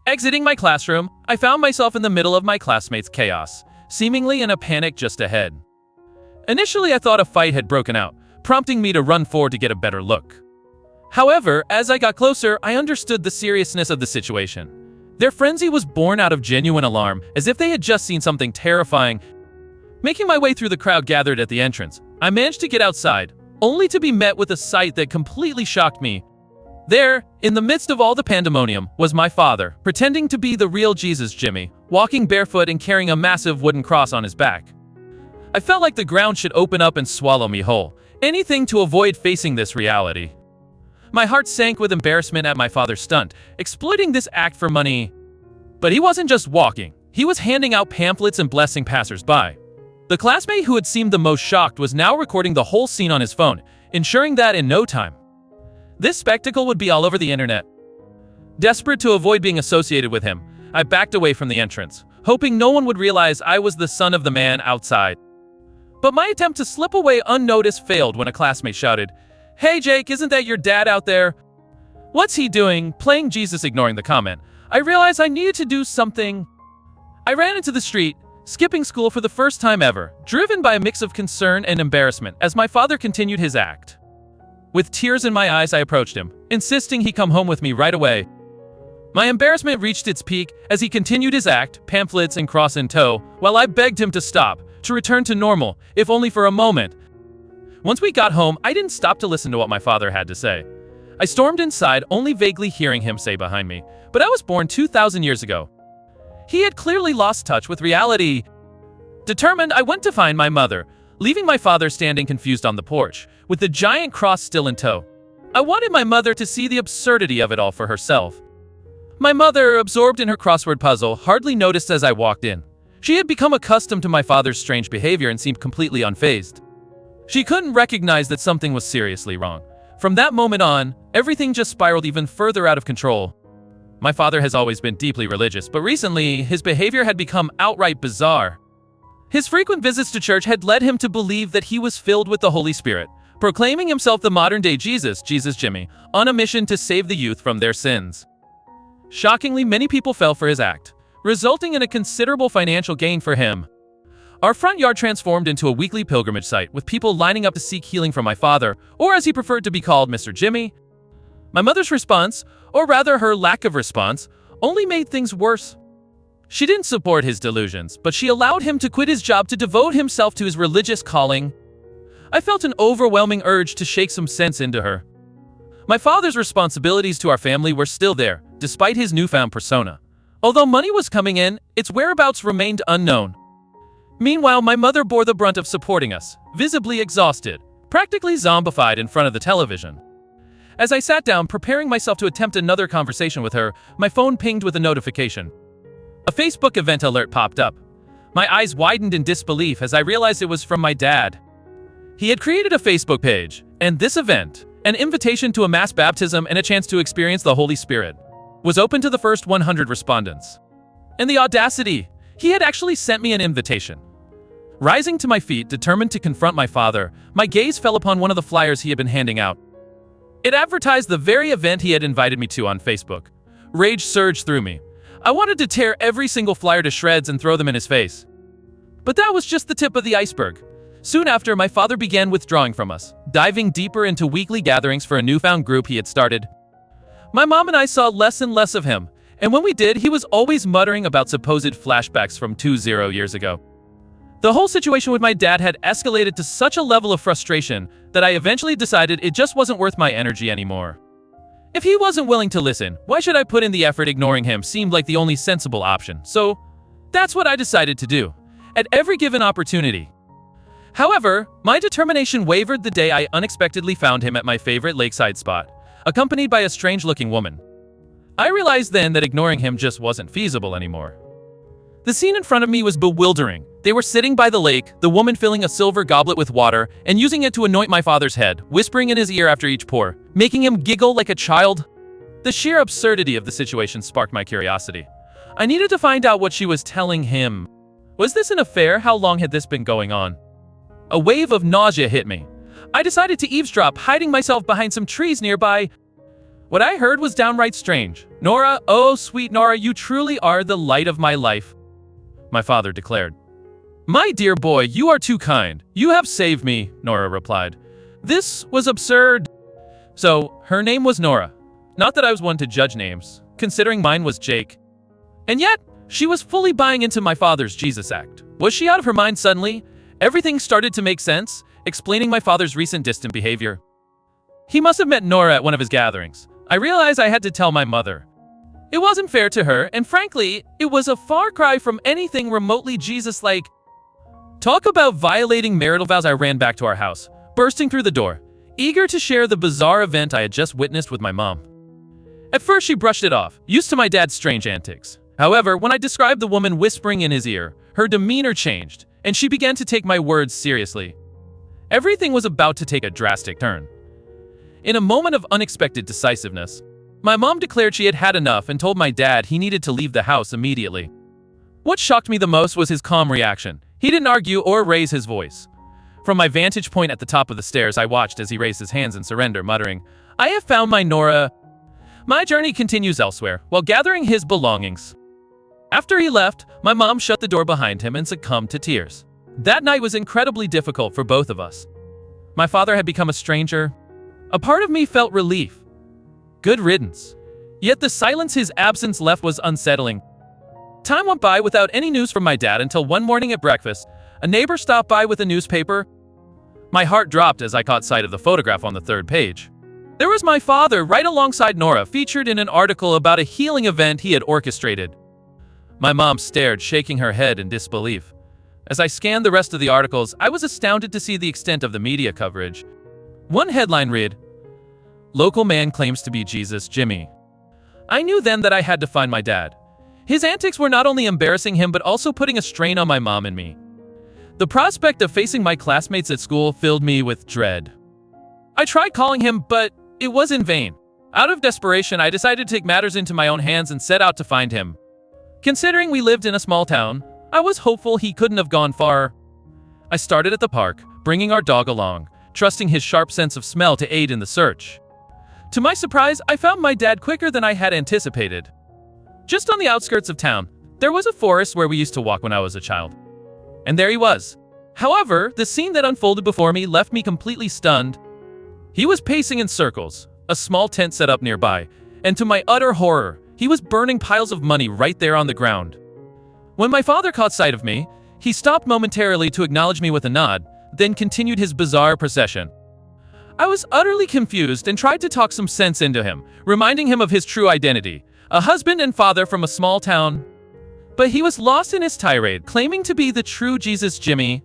Exiting my classroom, I found myself in the middle of my classmates' chaos, seemingly in a panic just ahead. Initially, I thought a fight had broken out, prompting me to run forward to get a better look. However, as I got closer, I understood the seriousness of the situation. Their frenzy was born out of genuine alarm, as if they had just seen something terrifying. Making my way through the crowd gathered at the entrance, I managed to get outside, only to be met with a sight that completely shocked me. There, in the midst of all the pandemonium, was my father, pretending to be the real Jesus Jimmy, walking barefoot and carrying a massive wooden cross on his back. I felt like the ground should open up and swallow me whole, anything to avoid facing this reality. My heart sank with embarrassment at my father's stunt, exploiting this act for money. But he wasn't just walking, he was handing out pamphlets and blessing passers-by. The classmate who had seemed the most shocked was now recording the whole scene on his phone, ensuring that in no time, this spectacle would be all over the internet. Desperate to avoid being associated with him, I backed away from the entrance, hoping no one would realize I was the son of the man outside. But my attempt to slip away unnoticed failed when a classmate shouted, "Hey Jake, isn't that your dad out there?" "What's he doing?" Playing Jesus, ignoring the comment. I realized I needed to do something. I ran into the street, skipping school for the first time ever, driven by a mix of concern and embarrassment as my father continued his act. With tears in my eyes, I approached him, insisting he come home with me right away. My embarrassment reached its peak as he continued his act, pamphlets and cross in tow, while I begged him to stop, to return to normal, if only for a moment. Once we got home, I didn't stop to listen to what my father had to say. I stormed inside, only vaguely hearing him say behind me, "But I was born 2,000 years ago." He had clearly lost touch with reality. Determined, I went to find my mother, leaving my father standing confused on the porch, with the giant cross still in tow. I wanted my mother to see the absurdity of it all for herself. My mother, absorbed in her crossword puzzle, hardly noticed as I walked in. She had become accustomed to my father's strange behavior and seemed completely unfazed. She couldn't recognize that something was seriously wrong. From that moment on, everything just spiraled even further out of control. My father has always been deeply religious, but recently, his behavior had become outright bizarre. His frequent visits to church had led him to believe that he was filled with the Holy Spirit, proclaiming himself the modern-day Jesus Jimmy, on a mission to save the youth from their sins. Shockingly, many people fell for his act, resulting in a considerable financial gain for him. Our front yard transformed into a weekly pilgrimage site, with people lining up to seek healing from my father, or as he preferred to be called, Mr. Jimmy. My mother's response, or rather her lack of response, only made things worse. She didn't support his delusions, but she allowed him to quit his job to devote himself to his religious calling. I felt an overwhelming urge to shake some sense into her. My father's responsibilities to our family were still there, despite his newfound persona. Although money was coming in, its whereabouts remained unknown. Meanwhile, my mother bore the brunt of supporting us, visibly exhausted, practically zombified in front of the television. As I sat down, preparing myself to attempt another conversation with her, my phone pinged with a notification. A Facebook event alert popped up. My eyes widened in disbelief as I realized it was from my dad. He had created a Facebook page, and this event, an invitation to a mass baptism and a chance to experience the Holy Spirit, was open to the first 100 respondents. And the audacity! He had actually sent me an invitation. Rising to my feet, determined to confront my father, my gaze fell upon one of the flyers he had been handing out. It advertised the very event he had invited me to on Facebook. Rage surged through me. I wanted to tear every single flyer to shreds and throw them in his face. But that was just the tip of the iceberg. Soon after, my father began withdrawing from us, diving deeper into weekly gatherings for a newfound group he had started. My mom and I saw less and less of him, and when we did, he was always muttering about supposed flashbacks from 20 years ago. The whole situation with my dad had escalated to such a level of frustration that I eventually decided it just wasn't worth my energy anymore. If he wasn't willing to listen, why should I put in the effort? Ignoring him seemed like the only sensible option, so that's what I decided to do, at every given opportunity. However, my determination wavered the day I unexpectedly found him at my favorite lakeside spot, accompanied by a strange-looking woman. I realized then that ignoring him just wasn't feasible anymore. The scene in front of me was bewildering. They were sitting by the lake, the woman filling a silver goblet with water and using it to anoint my father's head, whispering in his ear after each pour, making him giggle like a child. The sheer absurdity of the situation sparked my curiosity. I needed to find out what she was telling him. Was this an affair? How long had this been going on? A wave of nausea hit me. I decided to eavesdrop, hiding myself behind some trees nearby. What I heard was downright strange. "Nora, oh sweet Nora, you truly are the light of my life," my father declared. "My dear boy, you are too kind. You have saved me," Nora replied. This was absurd. So, her name was Nora. Not that I was one to judge names, considering mine was Jake. And yet, she was fully buying into my father's Jesus act. Was she out of her mind suddenly? Everything started to make sense, explaining my father's recent distant behavior. He must have met Nora at one of his gatherings. I realized I had to tell my mother. It wasn't fair to her, and frankly, it was a far cry from anything remotely Jesus-like. Talk about violating marital vows. I ran back to our house, bursting through the door, eager to share the bizarre event I had just witnessed with my mom. At first, she brushed it off, used to my dad's strange antics. However, when I described the woman whispering in his ear, her demeanor changed, and she began to take my words seriously. Everything was about to take a drastic turn. In a moment of unexpected decisiveness, my mom declared she had had enough and told my dad he needed to leave the house immediately. What shocked me the most was his calm reaction. He didn't argue or raise his voice. From my vantage point at the top of the stairs, I watched as he raised his hands in surrender, muttering, "I have found my Nora." My journey continues elsewhere, while gathering his belongings. After he left, my mom shut the door behind him and succumbed to tears. That night was incredibly difficult for both of us. My father had become a stranger. A part of me felt relief. Good riddance. Yet the silence his absence left was unsettling. Time went by without any news from my dad until one morning at breakfast, a neighbor stopped by with a newspaper. My heart dropped as I caught sight of the photograph on the third page. There was my father right alongside Nora, featured in an article about a healing event he had orchestrated. My mom stared, shaking her head in disbelief. As I scanned the rest of the articles, I was astounded to see the extent of the media coverage. One headline read, "Local man claims to be Jesus Jimmy." I knew then that I had to find my dad. His antics were not only embarrassing him but also putting a strain on my mom and me. The prospect of facing my classmates at school filled me with dread. I tried calling him, but it was in vain. Out of desperation, I decided to take matters into my own hands and set out to find him. Considering we lived in a small town, I was hopeful he couldn't have gone far. I started at the park, bringing our dog along, trusting his sharp sense of smell to aid in the search. To my surprise, I found my dad quicker than I had anticipated. Just on the outskirts of town, there was a forest where we used to walk when I was a child. And there he was. However, the scene that unfolded before me left me completely stunned. He was pacing in circles, a small tent set up nearby, and to my utter horror, he was burning piles of money right there on the ground. When my father caught sight of me, he stopped momentarily to acknowledge me with a nod, then continued his bizarre procession. I was utterly confused and tried to talk some sense into him, reminding him of his true identity, a husband and father from a small town. But he was lost in his tirade, claiming to be the true Jesus Jimmy.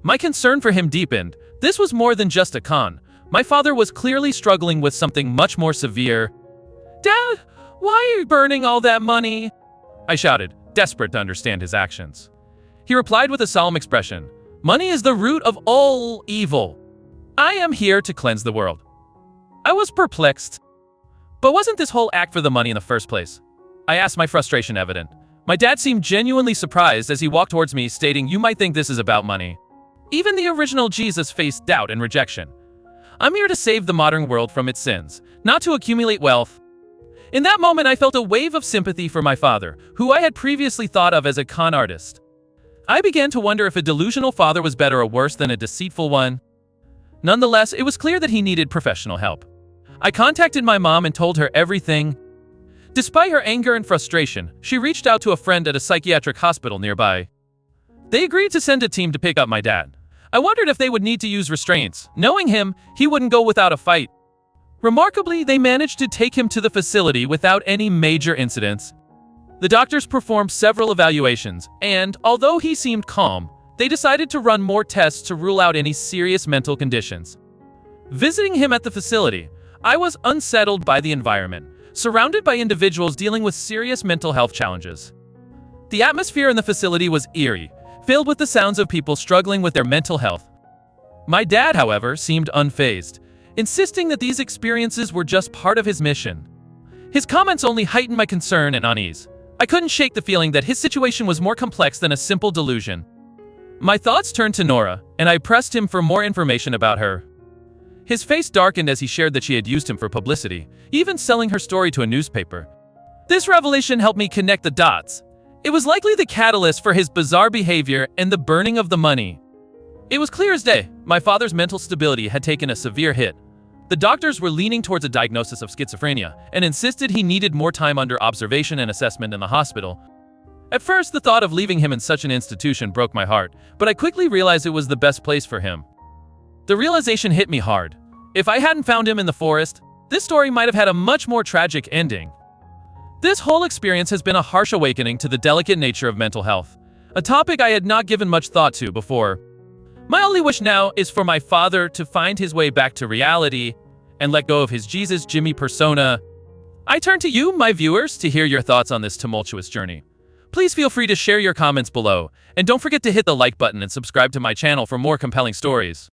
My concern for him deepened. This was more than just a con. My father was clearly struggling with something much more severe. "Dad, why are you burning all that money?" I shouted, desperate to understand his actions. He replied with a solemn expression, "Money is the root of all evil. I am here to cleanse the world." I was perplexed. But wasn't this whole act for the money in the first place? I asked, my frustration evident. My dad seemed genuinely surprised as he walked towards me, stating, "You might think this is about money. Even the original Jesus faced doubt and rejection. I'm here to save the modern world from its sins, not to accumulate wealth." In that moment, I felt a wave of sympathy for my father, who I had previously thought of as a con artist. I began to wonder if a delusional father was better or worse than a deceitful one. Nonetheless, it was clear that he needed professional help. I contacted my mom and told her everything. Despite her anger and frustration, she reached out to a friend at a psychiatric hospital nearby. They agreed to send a team to pick up my dad. I wondered if they would need to use restraints. Knowing him, he wouldn't go without a fight. Remarkably, they managed to take him to the facility without any major incidents. The doctors performed several evaluations, and, although he seemed calm, they decided to run more tests to rule out any serious mental conditions. Visiting him at the facility, I was unsettled by the environment, surrounded by individuals dealing with serious mental health challenges. The atmosphere in the facility was eerie, filled with the sounds of people struggling with their mental health. My dad, however, seemed unfazed, insisting that these experiences were just part of his mission. His comments only heightened my concern and unease. I couldn't shake the feeling that his situation was more complex than a simple delusion. My thoughts turned to Nora, and I pressed him for more information about her. His face darkened as he shared that she had used him for publicity, even selling her story to a newspaper. This revelation helped me connect the dots. It was likely the catalyst for his bizarre behavior and the burning of the money. It was clear as day. My father's mental stability had taken a severe hit. The doctors were leaning towards a diagnosis of schizophrenia and insisted he needed more time under observation and assessment in the hospital. At first, the thought of leaving him in such an institution broke my heart, but I quickly realized it was the best place for him. The realization hit me hard. If I hadn't found him in the forest, this story might have had a much more tragic ending. This whole experience has been a harsh awakening to the delicate nature of mental health, a topic I had not given much thought to before. My only wish now is for my father to find his way back to reality and let go of his Jesus Jimmy persona. I turn to you, my viewers, to hear your thoughts on this tumultuous journey. Please feel free to share your comments below, and don't forget to hit the like button and subscribe to my channel for more compelling stories.